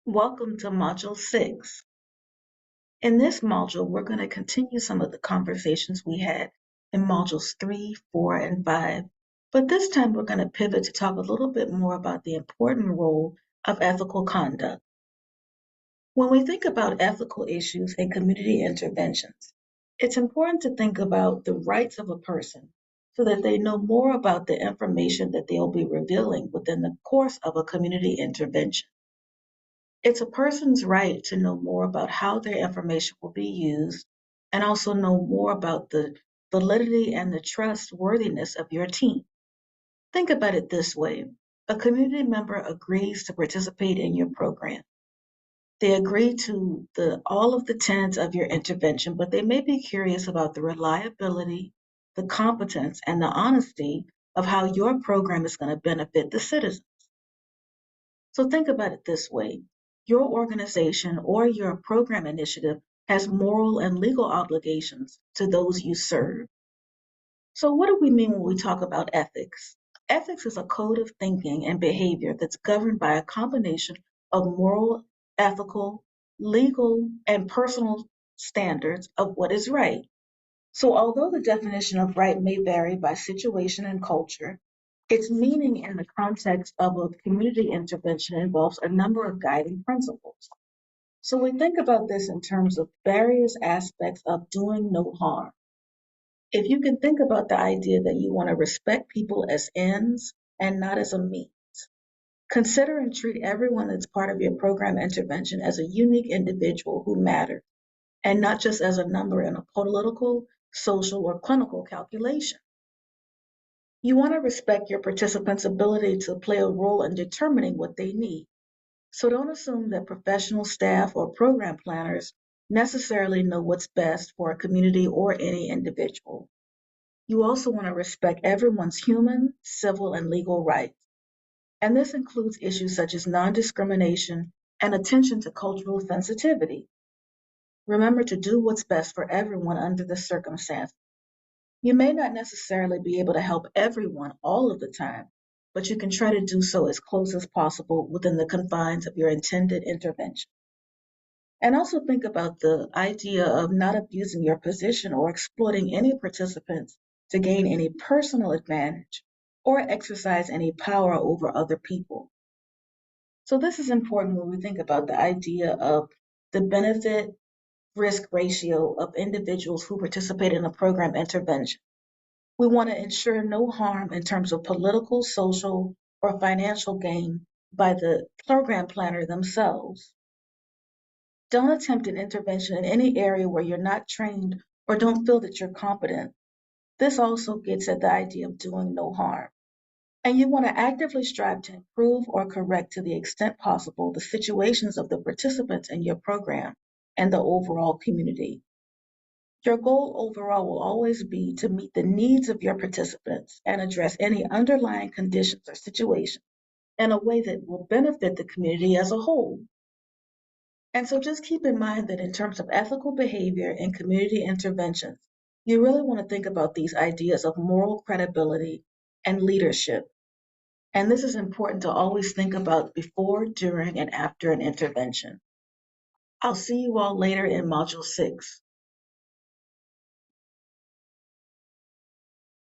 Welcome to Module 6. In this module, we're going to continue some of the conversations we had in Modules 3, 4, and 5, but this time we're going to pivot to talk a little bit more about the important role of ethical conduct. When we think about ethical issues and community interventions, it's important to think about the rights of a person so that they know more about the information that they'll be revealing within the course of a community intervention. It's a person's right to know more about how their information will be used and also know more about the validity and the trustworthiness of your team. Think about it this way. A community member agrees to participate in your program. They agree to all of the tenets of your intervention, but they may be curious about the reliability, the competence, and the honesty of how your program is going to benefit the citizens. So think about it this way. Your organization or your program initiative has moral and legal obligations to those you serve. So what do we mean when we talk about ethics? Ethics is a code of thinking and behavior that's governed by a combination of moral, ethical, legal, and personal standards of what is right. So although the definition of right may vary by situation and culture, its meaning in the context of a community intervention involves a number of guiding principles. So we think about this in terms of various aspects of doing no harm. If you can think about the idea that you want to respect people as ends and not as a means, consider and treat everyone that's part of your program intervention as a unique individual who matters, and not just as a number in a political, social, or clinical calculation. You want to respect your participants' ability to play a role in determining what they need. So don't assume that professional staff or program planners necessarily know what's best for a community or any individual. You also want to respect everyone's human, civil, and legal rights. And this includes issues such as non-discrimination and attention to cultural sensitivity. Remember to do what's best for everyone under the circumstances. You may not necessarily be able to help everyone all of the time, but you can try to do so as close as possible within the confines of your intended intervention. And also think about the idea of not abusing your position or exploiting any participants to gain any personal advantage or exercise any power over other people. So this is important when we think about the idea of the benefit risk ratio of individuals who participate in a program intervention. We want to ensure no harm in terms of political, social, or financial gain by the program planner themselves. Don't attempt an intervention in any area where you're not trained or don't feel that you're competent. This also gets at the idea of doing no harm. And you want to actively strive to improve or correct to the extent possible the situations of the participants in your program and the overall community. Your goal overall will always be to meet the needs of your participants and address any underlying conditions or situations in a way that will benefit the community as a whole. And so just keep in mind that in terms of ethical behavior and community interventions, you really want to think about these ideas of moral credibility and leadership. And this is important to always think about before, during, and after an intervention. I'll see you all later in Module 6.